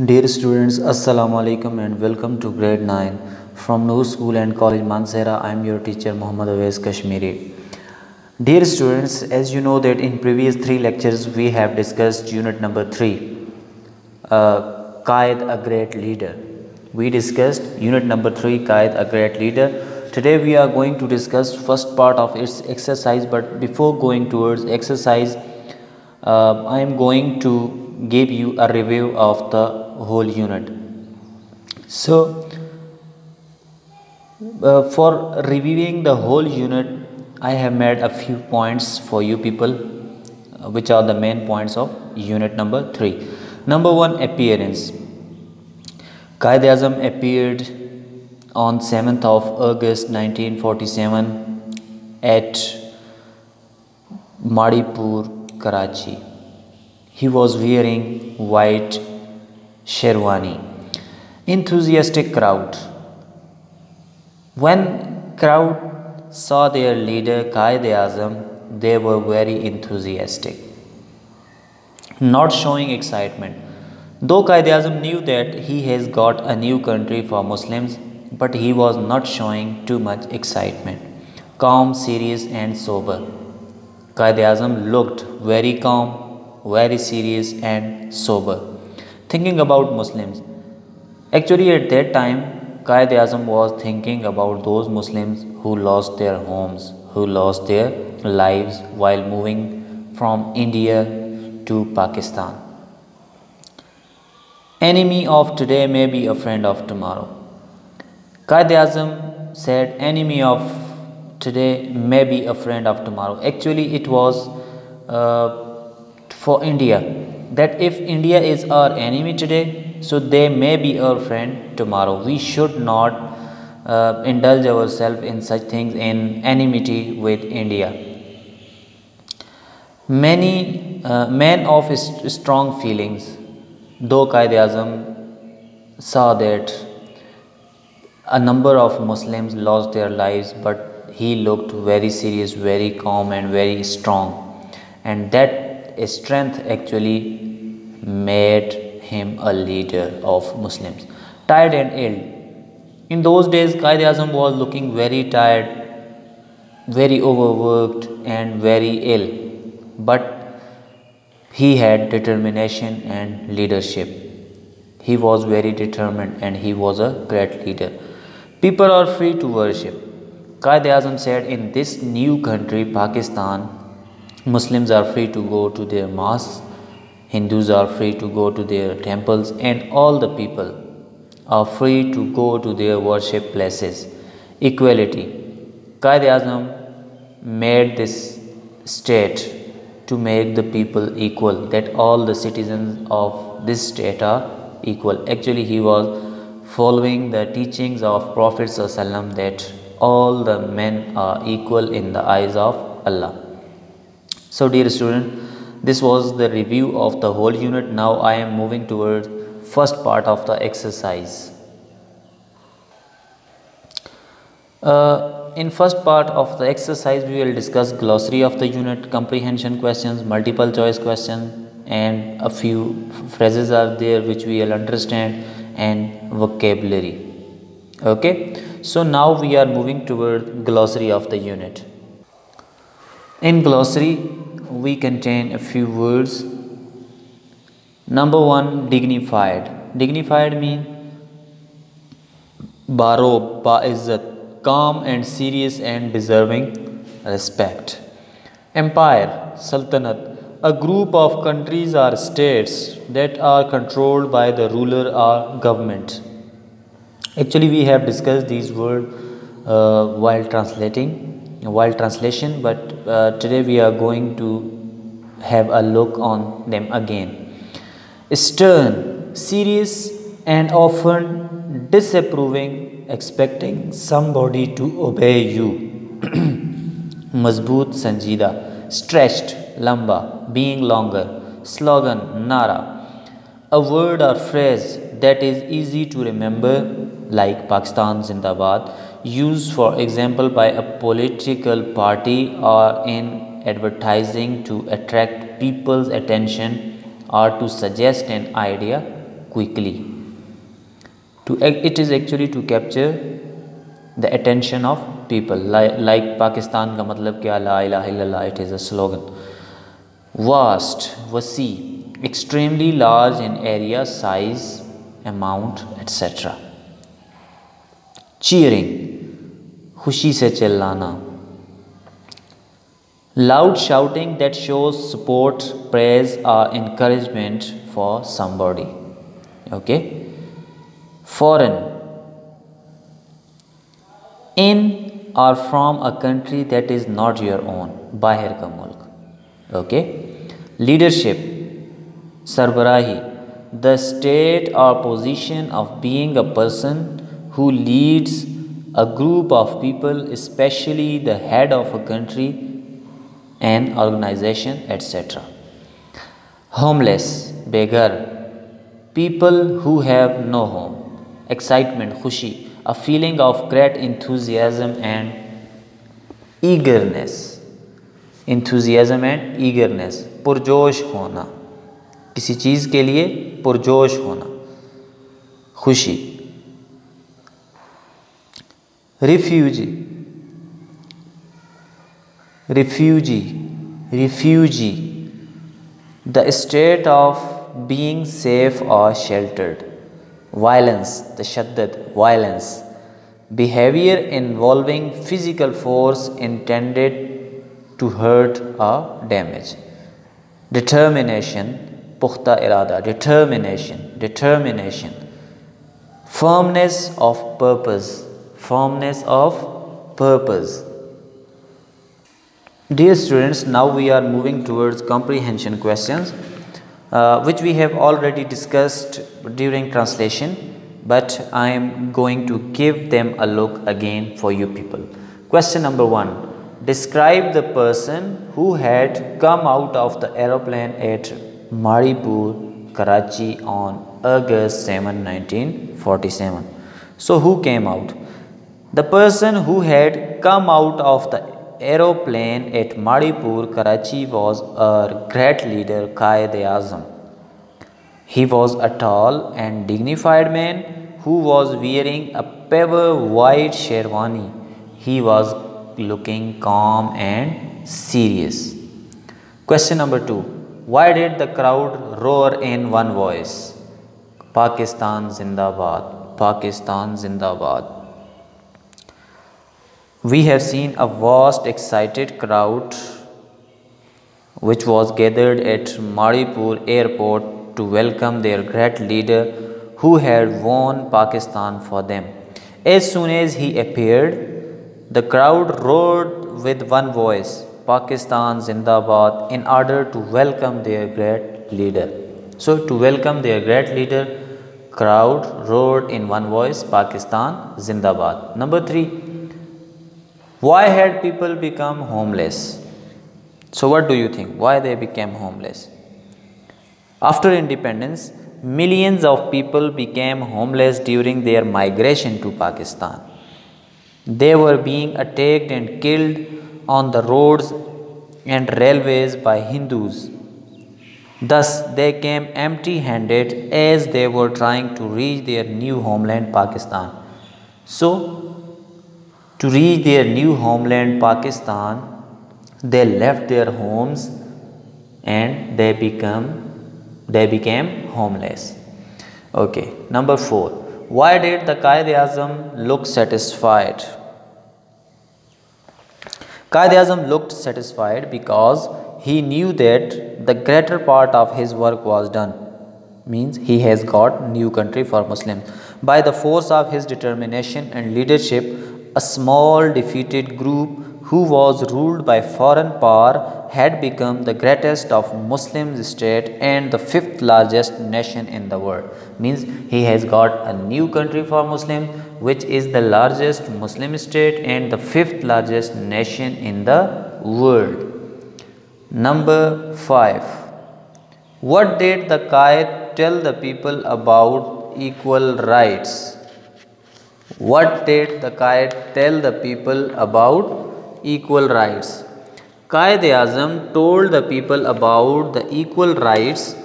Dear students, Assalamu alaikum and welcome to grade 9 from Noor School and College Mansehra. I am your teacher Muhammad Awais Kashmiri. Dear students, as you know that in previous 3 lectures we have discussed unit number 3, Qaid a great leader. We discussed unit number 3, Qaid a great leader. Today we are going to discuss first part of its exercise, but before going towards exercise, I am going to give you a review of the whole unit. So, for reviewing the whole unit, I have made a few points for you people, which are the main points of unit number 3. Number 1, appearance. Quaid-e-Azam appeared on 7th of August 1947 at Madipur, Karachi. He was wearing white sherwani. Enthusiastic crowd. When crowd saw their leader Quaid-e-Azam, they were very enthusiastic, not showing excitement. Though Quaid-e-Azam knew that he has got a new country for Muslims, but he was not showing too much excitement. Calm, serious and sober. Quaid-e-Azam looked very calm, very serious and sober, thinking about Muslims. Actually, at that time, Quaid-e-Azam was thinking about those Muslims who lost their homes, who lost their lives while moving from India to Pakistan. Enemy of today may be a friend of tomorrow. Quaid-e-Azam said, enemy of today may be a friend of tomorrow. Actually, it was for India, that if India is our enemy today, so they may be our friend tomorrow. We should not indulge ourselves in such things, in enmity with India. Many men of strong feelings. Though Quaid-e-Azam saw that a number of Muslims lost their lives, but he looked very serious, very calm and very strong, and that strength actually made him a leader of Muslims. Tired and ill. In those days, Quaid-e-Azam was looking very tired, very overworked and very ill, but he had determination and leadership. He was very determined and he was a great leader. People are free to worship. Quaid-e-Azam said, in this new country, Pakistan, Muslims are free to go to their mosques, Hindus are free to go to their temples, and all the people are free to go to their worship places. Equality. Quaid-e-Azam made this state to make the people equal, that all the citizens of this state are equal. Actually, he was following the teachings of Prophet ﷺ, that all the men are equal in the eyes of Allah. So, dear student, this was the review of the whole unit. Now I am moving towards first part of the exercise. In first part of the exercise, we will discuss glossary of the unit, comprehension questions, multiple choice questions, and a few phrases are there which we will understand, and vocabulary. Okay, so now we are moving toward glossary of the unit. In glossary, we contain a few words. Number 1, dignified. Dignified means barob, ba-izzat, calm and serious and deserving respect. Empire, sultanat, a group of countries or states that are controlled by the ruler or government. Actually, we have discussed these words while translation, but today we are going to have a look on them again. Stern, serious and often disapproving, expecting somebody to obey you. Mazboot, sanjida, stretched, lamba, being longer. Slogan, nara, a word or phrase that is easy to remember, like Pakistan Zindabad, used for example by a political party or in advertising to attract people's attention or to suggest an idea quickly. It is actually to capture the attention of people. Like Pakistan का मतलब क्या, ला इलाहा इल्लल्लाह, it is a slogan. Vast, वसी, extremely large in area, size, amount, etc. Cheering, खुशी से चिल्लाना. Loud shouting that shows support, praise or encouragement for somebody. Okay. Foreign, in or from a country that is not your own, बाहर का मुल्क. Okay. Leadership, सरबराही, the state or position of being a person who leads a group of people, especially the head of a country, an organization, etc. Homeless, begar, people who have no home. Excitement, khushi, a feeling of great enthusiasm and eagerness. Enthusiasm and eagerness, पुरजोश होना, किसी चीज़ के लिए पुरजोश होना, खुशी. Refugee, the state of being safe or sheltered. Violence, tashaddud, violence, behavior involving physical force intended to hurt or damage. Determination, pukhta irada, determination, firmness of purpose. Dear students, now we are moving towards comprehension questions, which we have already discussed during translation, but I am going to give them a look again for you people. Question number 1. Describe the person who had come out of the aeroplane at Maripur, Karachi on August 7, 1947. So who came out? The person who had come out of the aeroplane at Maripur, Karachi was a great leader, Quaid-e-Azam. He was a tall and dignified man who was wearing a pepper white sherwani. He was looking calm and serious. Question number 2. Why did the crowd roar in one voice? Pakistan Zindabad, Pakistan Zindabad. We have seen a vast excited crowd which was gathered at Maripur airport to welcome their great leader who had won Pakistan for them. As soon as he appeared, the crowd roared with one voice, Pakistan Zindabad, in order to welcome their great leader. So to welcome their great leader, crowd roared in one voice, Pakistan Zindabad. Number 3. Why had people become homeless? So what do you think? Why they became homeless? After independence, millions of people became homeless during their migration to Pakistan. They were being attacked and killed on the roads and railways by Hindus. Thus, they came empty-handed as they were trying to reach their new homeland, Pakistan. So, to reach their new homeland, Pakistan, they left their homes and they became homeless. Okay. Number 4. Why did the Quaid-e-Azam look satisfied? Quaid-e-Azam looked satisfied because he knew that the greater part of his work was done. Means he has got new country for Muslims. By the force of his determination and leadership, a small defeated group who was ruled by foreign power had become the greatest of Muslim state and the 5th largest nation in the world. Means he has got a new country for Muslims, which is the largest Muslim state and the 5th largest nation in the world. Number 5. What did the Quaid tell the people about equal rights? What did the Quaid tell the people about equal rights? Quaid-e-Azam told the people about the equal rights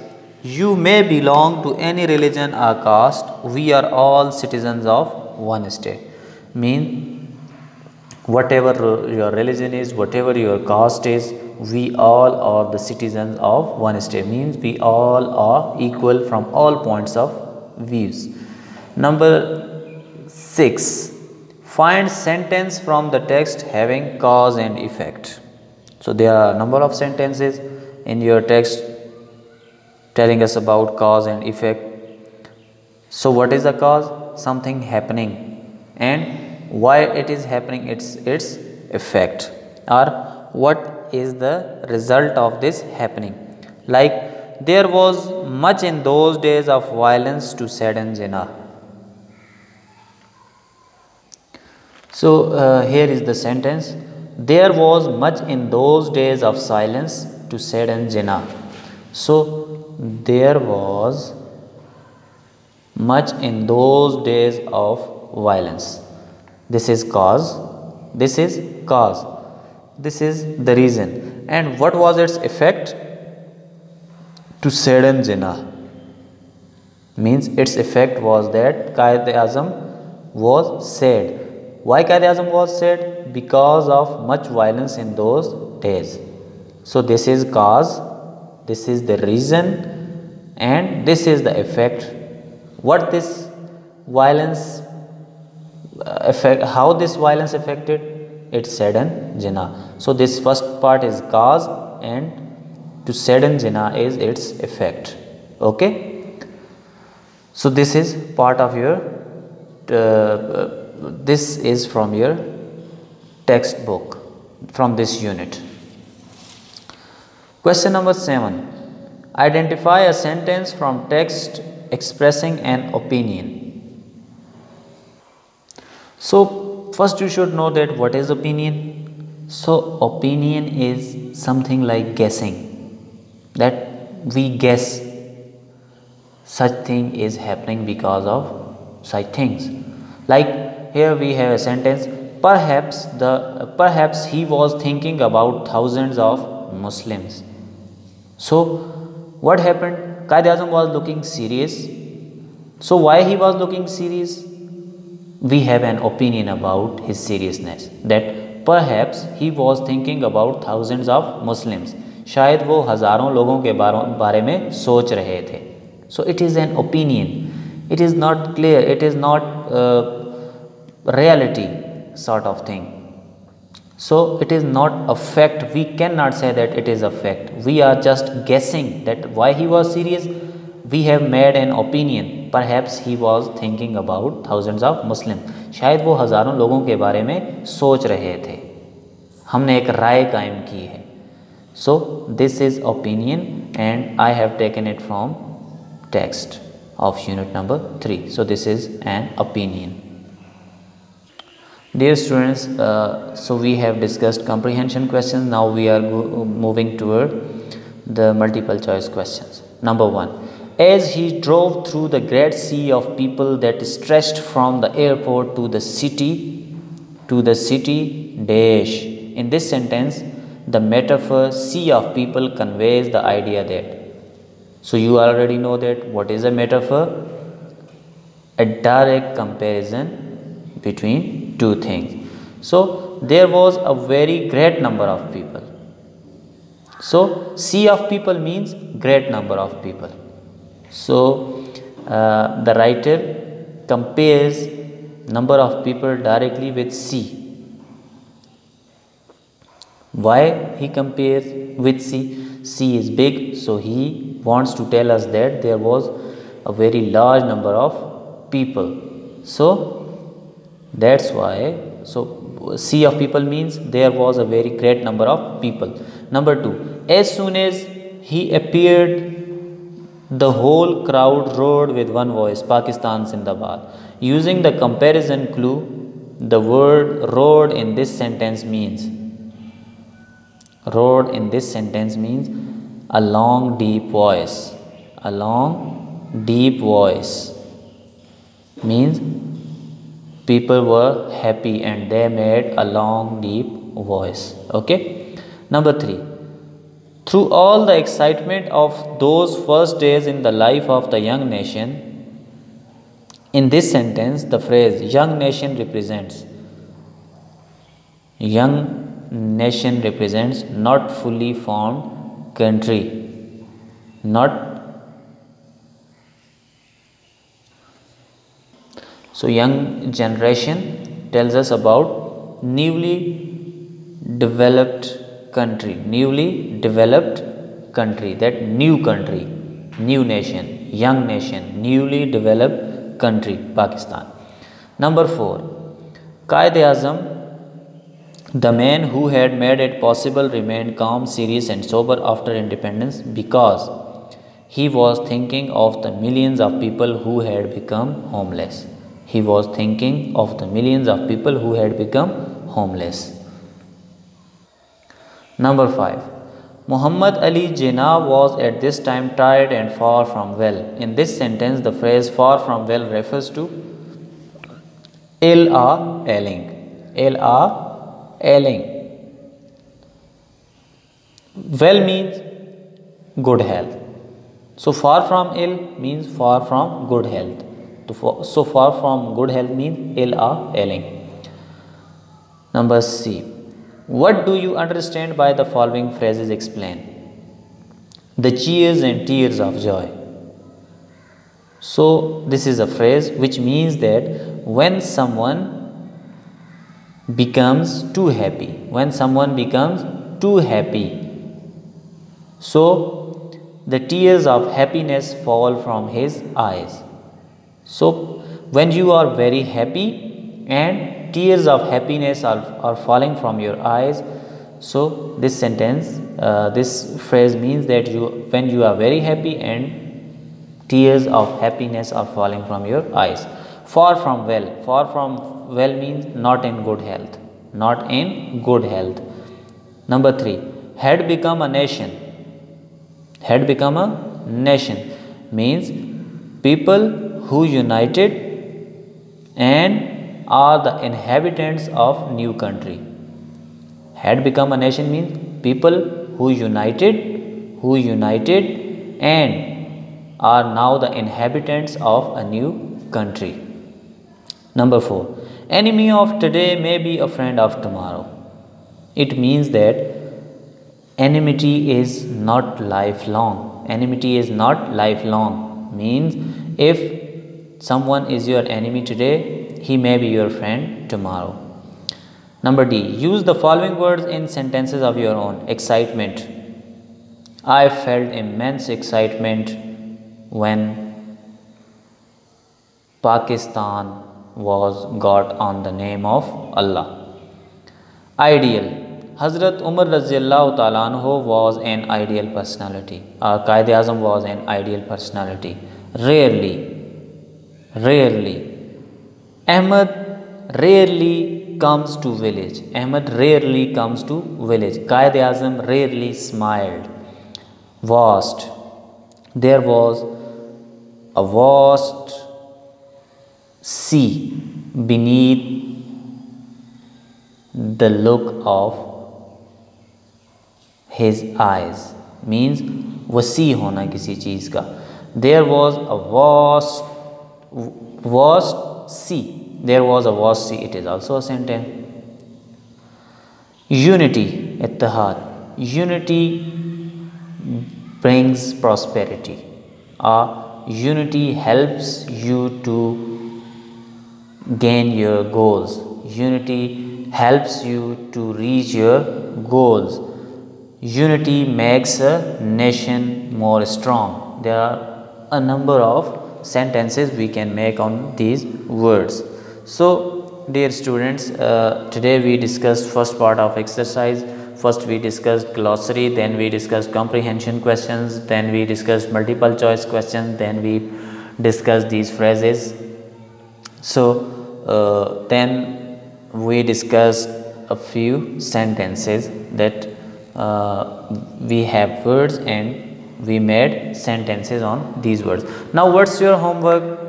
You may belong to any religion or caste. We are all citizens of one state. Mean whatever your religion is, whatever your caste is, we all are the citizens of one state. Means we all are equal from all points of views. Number 6. Find sentence from the text having cause and effect. So there are a number of sentences in your text telling us about cause and effect. So what is the cause? Something happening, and why it is happening, its effect, or what is the result of this happening. Like, there was much in those days of violence to sadden Jinnah. So here is the sentence. There was much in those days of silence to sadden Jinnah. So there was much in those days of violence. This is cause. This is cause. This is the reason. And what was its effect? To sadden Jinnah. Means its effect was that Quaid-e-Azam was sad. Why Quaid-e-Azam was sad? Because of much violence in those days. So this is cause, this is the reason, and this is the effect. What this violence affect? How this violence affected? It sadden Jinnah. So this first part is cause, and to sadden Jinnah is its effect. Okay. So this is part of your. This is from your textbook, from this unit. Question number 7. Identify a sentence from text expressing an opinion. So first you should know that what is opinion. So opinion is something like guessing, that we guess such thing is happening because of such things. Like here we have a sentence, perhaps he was thinking about thousands of Muslims. So what happened? Quaid-e-Azam was looking serious. So why he was looking serious? We have an opinion about his seriousness, that perhaps he was thinking about thousands of Muslims. शायद वो हज़ारों लोगों के बारे में सोच रहे थे. So it is an opinion. It is not clear. It is not reality sort of thing. So it is not a fact. We cannot say that it is a fact. We are just guessing that why he was serious. We have made an opinion. Perhaps he was thinking about thousands of Muslims. शायद वो हज़ारों लोगों के बारे में सोच रहे थे. हमने एक राय कायम की है. So this is opinion, and I have taken it from text of unit number 3. So this is an opinion. Dear students, so we have discussed comprehension questions. Now we are moving toward the multiple choice questions. Number 1. As he drove through the great sea of people that stretched from the airport to the city dash. In this sentence, the metaphor sea of people conveys the idea that. So you already know that what is a metaphor? A direct comparison between two things. So there was a very great number of people. So sea of people means great number of people. So the writer compares number of people directly with sea. Why he compares with sea? Sea is big, so he wants to tell us that there was a very large number of people. So that's why. So sea of people means there was a very great number of people. Number 2. As soon as he appeared, the whole crowd roared with one voice, Pakistan Zindabad. Using the comparison clue, the word roared in this sentence means a long deep voice. A long deep voice means people were happy and they made a long deep voice. Okay. Number 3. Through all the excitement of those first days in the life of the young nation, in this sentence, the phrase young nation represents not fully formed country, not so young generation tells us about newly developed country, that new country, new nation, young nation, newly developed country, Pakistan. Number 4, Qaid-e-Azam, the man who had made it possible, remained calm, serious and sober after independence because he was thinking of the millions of people who had become homeless. He was thinking of the millions of people who had become homeless. Number 5. Muhammad Ali Jinnah was at this time tired and far from well. In this sentence, the phrase far from well refers to ill or ailing. Ill or ailing. Well means good health. So far from ill means far from good health. So far from good health means ill or ailing. Number C. What do you understand by the following phrases? Explain. The cheers and tears of joy. So this is a phrase which means that when someone becomes too happy, so the tears of happiness fall from his eyes. So when you are very happy and tears of happiness are falling from your eyes, so this sentence, this phrase means that when you are very happy and tears of happiness are falling from your eyes. Far from well means not in good health, Number 3, had become a nation means people who united and are the inhabitants of new country. Had become a nation means people who united and are now the inhabitants of a new country. Number 4, enemy of today may be a friend of tomorrow. It means that enmity is not lifelong. Means if someone is your enemy today, he may be your friend tomorrow. Number D, use the following words in sentences of your own. Excitement. I felt immense excitement when Pakistan was got on the name of Allah. Ideal. Hazrat Umar Raziyallahu Ta'ala Anhu was an ideal personality. Qaid-e-Azam was an ideal personality. Rarely. Ahmad rarely comes to village. Qaid-e-Azam rarely smiled. Vast. There was a vast sea beneath the look of his eyes. Means वसी होना किसी चीज़ का. There was a vast sea. It is also a sentence. Unity, ittihad. Unity brings prosperity. Unity helps you to gain your goals. Unity helps you to reach your goals. Unity makes a nation more strong. There are a number of sentences we can make on these words. So dear students, today we discussed first part of exercise. First we discussed glossary, then we discussed comprehension questions, then we discussed multiple choice questions, then we discussed these phrases. So then we discussed a few sentences that we have words and we made sentences on these words. Now what's your homework?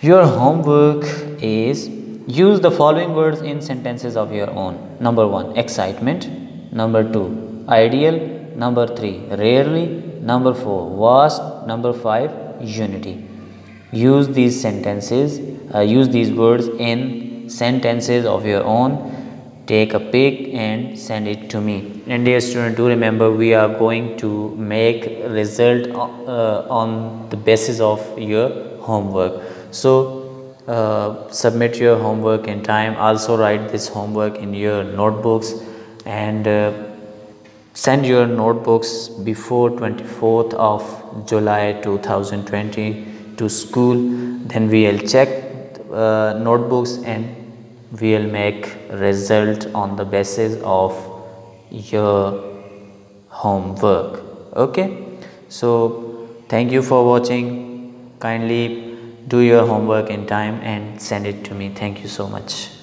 Your homework is use the following words in sentences of your own. Number 1, excitement. Number 2, ideal. Number 3, rarely. Number 4, vast. Number 5, unity. Use these sentences, use these words in sentences of your own. Take a pic and send it to me. And dear student, do remember we are going to make result on the basis of your homework. So submit your homework in time. Also write this homework in your notebooks, and send your notebooks before 24th of July 2020 to school. Then we will check notebooks and we will make result on the basis of your homework. Okay, so thank you for watching. Kindly do your homework in time and send it to me. Thank you so much.